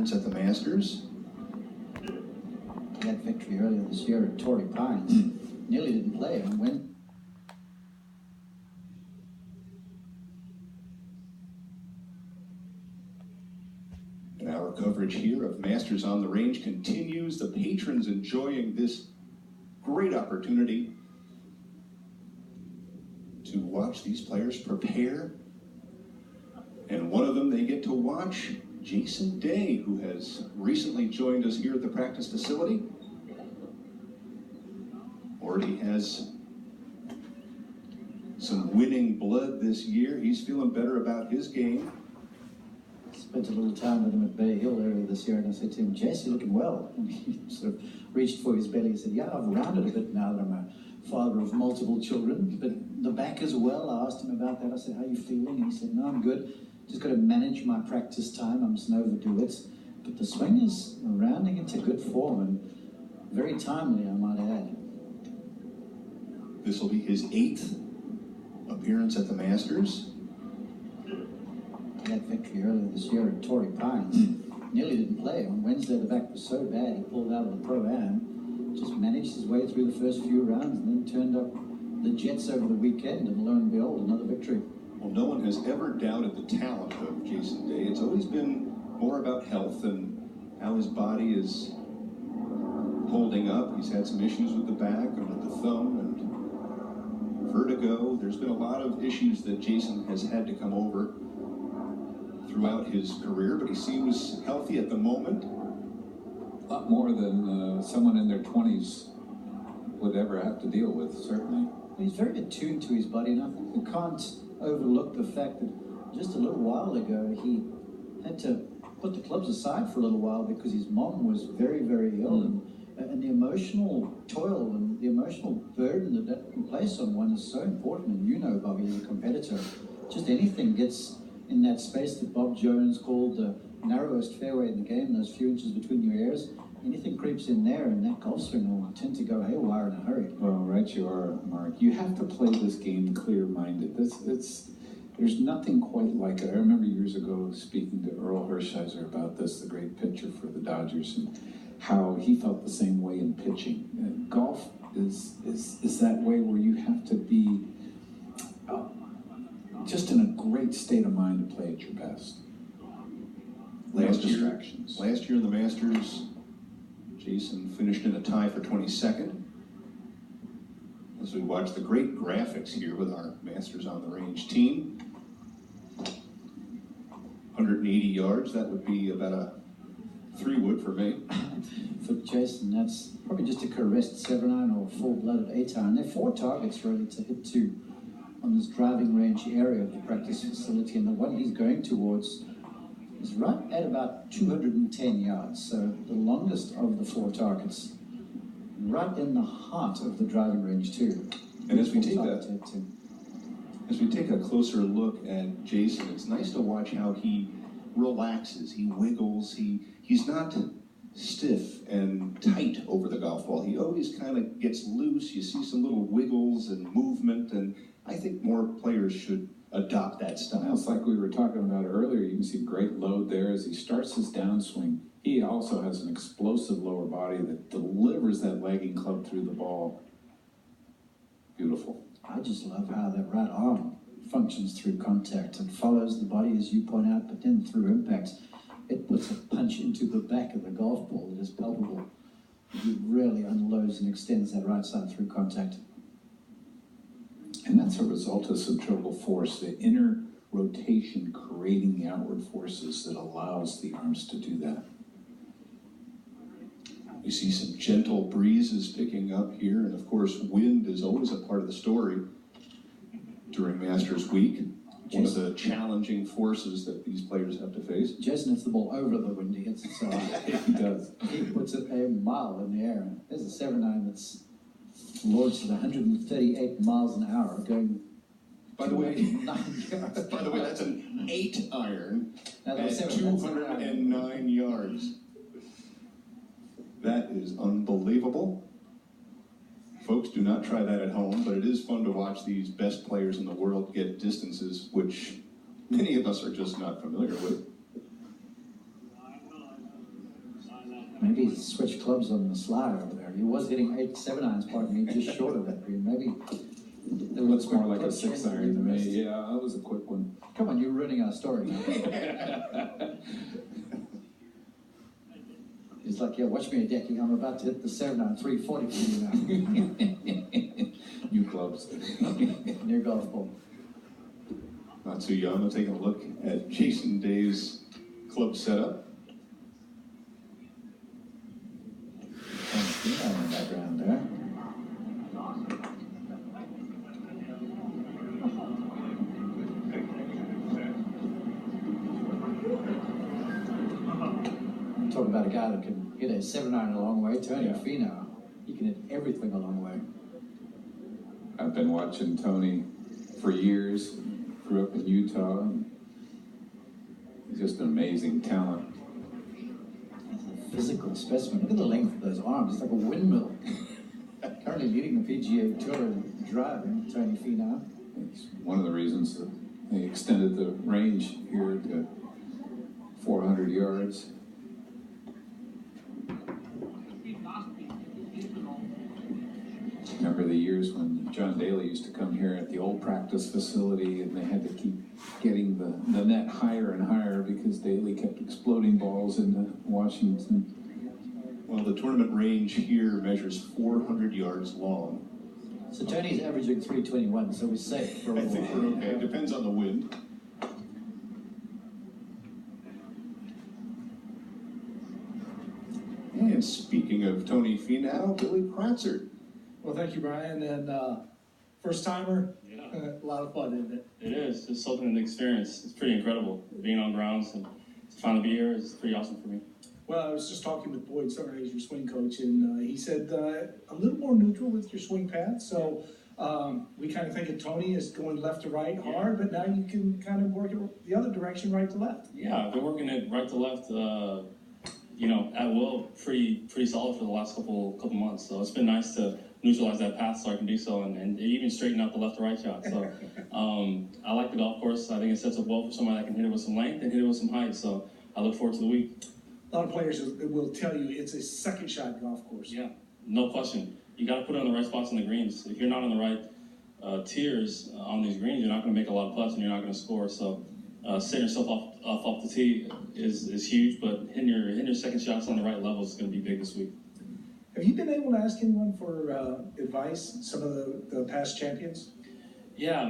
appearance at the Masters. That victory earlier this year at Torrey Pines. Nearly didn't play and went. And our coverage here of Masters on the Range continues. The patrons enjoying this great opportunity to watch these players prepare. And one of them they get to watch, Jason Day, who has recently joined us here at the practice facility. Already has some winning blood this year. He's feeling better about his game. Spent a little time with him at Bay Hill earlier this year, and I said to him, "Jess, you're looking well." And he sort of reached for his belly and said, "Yeah, I've rounded a bit now that I'm a father of multiple children, but the back as well." I asked him about that. I said, "How are you feeling?" And he said, "No, I'm good. Just got to manage my practice time. I mustn't overdo it." But the swing is rounding into good form and very timely, I might add. This will be his 8th appearance at the Masters. That victory earlier this year at Torrey Pines. Nearly didn't play. On Wednesday, the back was so bad, he pulled out of the Pro-Am, just managed his way through the first few rounds, and then turned up the Jets over the weekend, and lo and behold, another victory. Well, no one has ever doubted the talent of Jason Day. It's always been more about health and how his body is holding up. He's had some issues with the back and with the thumb and vertigo. There's been a lot of issues that Jason has had to come over throughout his career, but he seems healthy at the moment. A lot more than someone in their 20s would ever have to deal with, certainly. He's very attuned to his body, and I think we can't overlook the fact that just a little while ago he had to put the clubs aside for a little while because his mom was very, very ill, and the emotional toil and the emotional burden that can place on one is so important. And you know, Bobby, as a competitor, just anything gets in that space that Bob Jones called the narrowest fairway in the game, those few inches between your ears, anything creeps in there and that golf swing will tend to go haywire in a hurry. Well, right you are, Mark. You have to play this game clear-minded. There's nothing quite like it. I remember years ago speaking to Earl Hershiser about this, the great pitcher for the Dodgers, and how he felt the same way in pitching. Golf is that way where you have to be just in a great state of mind to play at your best. Last year in the Masters, Jason finished in a tie for 22nd. As we watch the great graphics here with our Masters on the Range team. 180 yards, that would be about a 3-wood for me. For Jason, that's probably just a caressed 7-iron or a full-blooded 8-iron. There are 4 targets really to hit to on this driving range area of the practice facility, and the one he's going towards is right at about 210 yards, so the longest of the 4 targets, right in the heart of the driving range too. And as we take a closer look at Jason, it's nice to watch how he relaxes, he wiggles, he's not stiff and tight over the golf ball. He always kind of gets loose. You see some little wiggles and movement, and I think more players should adopt that style. It's like we were talking about earlier. You can see great load there as he starts his downswing. He also has an explosive lower body that delivers that lagging club through the ball. Beautiful. I just love how that right arm functions through contact and follows the body, as you point out, but then through impact, it puts a punch into the back of the golf ball that is palpable. He really unloads and extends that right side through contact. And that's a result of centrifugal force, the inner rotation creating the outward forces that allows the arms to do that. We see some gentle breezes picking up here, and of course wind is always a part of the story during Masters Week. One of the challenging forces that these players have to face. Jason hits the ball over the wind. He hits it so high. He does. He puts it a mile in the air. There's a 7-iron that's launched at 138 miles an hour, going. By the way, 9 yards. By the way, that's an 8-iron at 209 209 yards. That is unbelievable. Folks, do not try that at home, but it is fun to watch these best players in the world get distances which many of us are just not familiar with. Maybe he switched clubs on the sly over there. He was hitting 8-7 irons, pardon me, just short of that green. Maybe It looks more like a 6 iron to me. Yeah, that was a quick one. Come on, you're ruining our story. He's like, yeah, watch me a decking. I'm about to hit the 7 iron, 340 for you now. New clubs. New golf ball. Not too young. I'm taking a look at Jason Day's club setup. In the background there. Talk about a guy that can hit a 7 iron a long way. Tony Finau, he can hit everything a long way. I've been watching Tony for years. Grew up in Utah. And he's just an amazing talent. He's a physical specimen. Look at the length of those arms. It's like a windmill. Currently leading the PGA Tour in driving, Tony Finau. It's one of the reasons that they extended the range here to 400 yards. Remember the years when John Daly used to come here at the old practice facility and they had to keep getting the net higher and higher because Daly kept exploding balls into Washington. Well, the tournament range here measures 400 yards long. So Tony's averaging 321, so we're safe for a I think we're while. okay. It depends on the wind. And speaking of Tony Finau, Billy Pratzer. Well, thank you, Brian. And first timer, a lot of fun, isn't it? It is. It's something to experience. It's pretty incredible. Being on grounds and to finally be here is pretty awesome for me. Well, I was just talking with Boyd Summer, who's your swing coach, and he said a little more neutral with your swing path. So we kind of think of Tony as going left to right hard, but now you can kind of work it the other direction, right to left. Yeah, I've been working it right to left, at will, pretty solid for the last couple months. So it's been nice to neutralize that path so I can do so and even straighten out the left to right shot. So I like the golf course. I think it sets up well for somebody that can hit it with some length and hit it with some height. So I look forward to the week. A lot of players will tell you it's a second shot golf course. Yeah, no question. You got to put it on the right spots on the greens. If you're not on the right tiers on these greens, you're not going to make a lot of putts and you're not going to score. So setting yourself off the tee is huge, but hitting your second shots on the right level is going to be big this week. Have you been able to ask anyone for advice, some of the past champions? Yeah,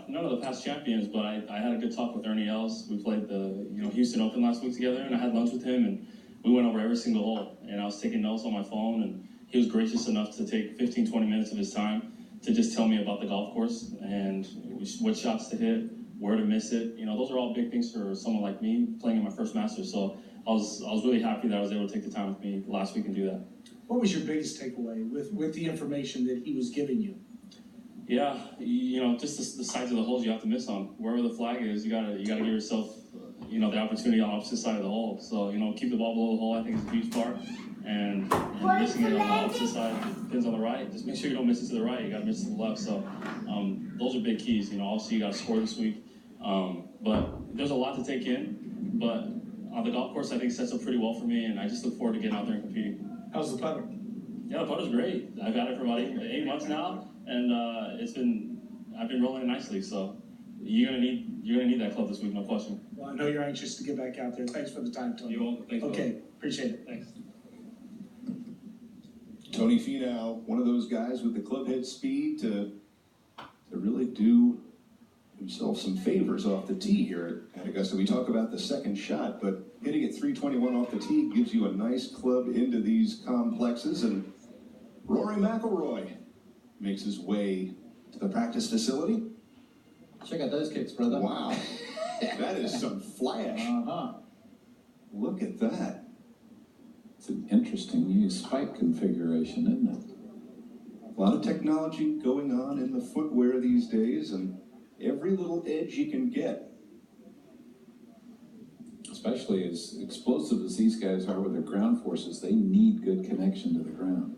none of the past champions, but I had a good talk with Ernie Els. We played the Houston Open last week together, and I had lunch with him, and we went over every single hole. And I was taking notes on my phone, and he was gracious enough to take 15, 20 minutes of his time to just tell me about the golf course and what shots to hit, where to miss it. Those are all big things for someone like me playing in my first Masters. So I was really happy that I was able to take the time with me last week and do that. What was your biggest takeaway with the information that he was giving you? Yeah, just the sides of the holes you have to miss on. Wherever the flag is, you gotta give yourself, the opportunity on the opposite side of the hole. So, keep the ball below the hole, I think is a huge part. And missing it on the opposite side, pins on the right. Just make sure you don't miss it to the right. You gotta miss it to the left. So, those are big keys. Obviously you gotta score this week. But there's a lot to take in. But on the golf course, I think it sets up pretty well for me, and I just look forward to getting out there and competing. How's the putter? Yeah, the putter's great. I've got it for about 8 months now, and I've been rolling it nicely. So you're gonna need that club this week, no question. Well, I know you're anxious to get back out there. Thanks for the time, Tony. You're welcome. Thanks. Okay, appreciate it. Thanks. Tony Finau, one of those guys with the club head speed to really do himself some favors off the tee here at Augusta. We talk about the second shot, but hitting at 321 off the tee gives you a nice club into these complexes. And Rory McIlroy makes his way to the practice facility. Check out those kicks, brother. Wow, that is some flash. Uh-huh. Look at that. It's an interesting new spike configuration, isn't it? A lot of technology going on in the footwear these days, and every little edge you can get. Especially as explosive as these guys are with their ground forces, they need good connection to the ground.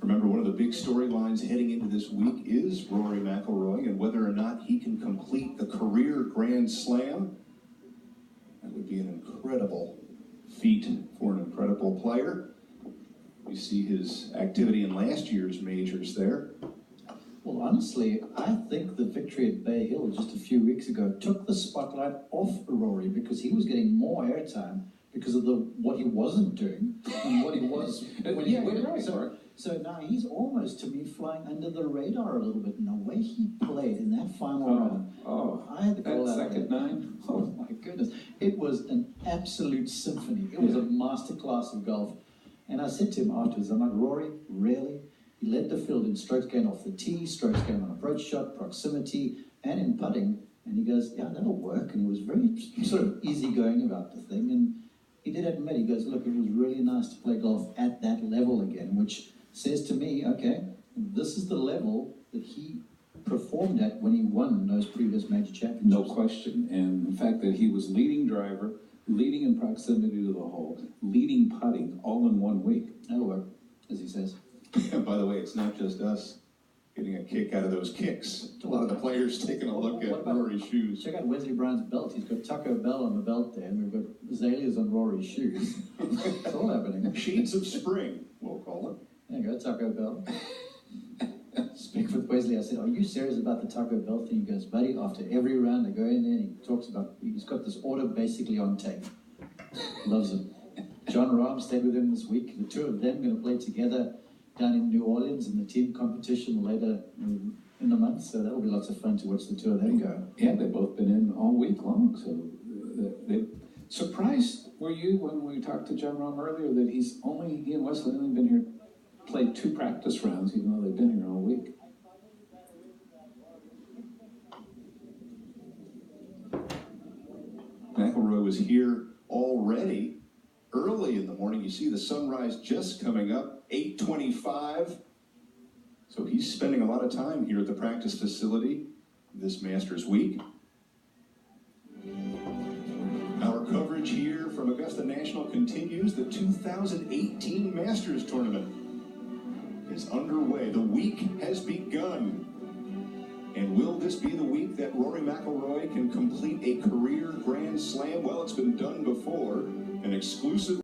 Remember, one of the big storylines heading into this week is Rory McIlroy and whether or not he can complete the career Grand Slam. That would be an incredible feat for an incredible player. We see his activity in last year's majors there. Well, honestly, I think the victory at Bay Hill just a few weeks ago took the spotlight off Rory because he was getting more airtime because of what he wasn't doing and what he was when he went. Right, So now he's almost, to me, flying under the radar a little bit. And the way he played in that final round, I had to call that out second nine. Oh my goodness. It was an absolute symphony. It was a masterclass of golf. And I said to him afterwards, I'm like, Rory, really? He led the field in strokes gained off the tee, strokes gained on approach shot, proximity, and in putting. And he goes, yeah, that'll work. And he was very sort of easygoing about the thing. And he did admit, he goes, look, it was really nice to play golf at that level again, which says to me, okay, this is the level that he performed at when he won those previous major championships. No question. And the fact that he was leading driver, leading in proximity to the hole, leading putting all in 1 week. That'll work, as he says. And by the way, it's not just us getting a kick out of those kicks. A lot of the players taking a look at Rory's shoes. Check out Wesley Brown's belt. He's got Taco Bell on the belt there, and we've got azaleas on Rory's shoes. It's all happening. Shades of spring, we'll call it. There you go, Taco Bell. Speak with Wesley. I said, are you serious about the Taco Bell thing? He goes, buddy, after every round I go in there and he talks about, he's got this order basically on tape. Loves it. John Rahm stayed with him this week. The two of them going to play together down in New Orleans in the team competition later in the month. So that'll be lots of fun to watch the two of them go. Yeah, they've both been in all week long. So they surprised were you when we talked to John Rahm earlier that he and Wesley only been here, played 2 practice rounds, even though they've been here all week. McIlroy was here already early in the morning. You see the sunrise just coming up, 8:25. So he's spending a lot of time here at the practice facility this Masters week. Our coverage here from Augusta National continues. The 2018 Masters Tournament is underway. The week has begun. And will this be the week that Rory McIlroy can complete a career Grand Slam? Well, it's been done before. An exclusive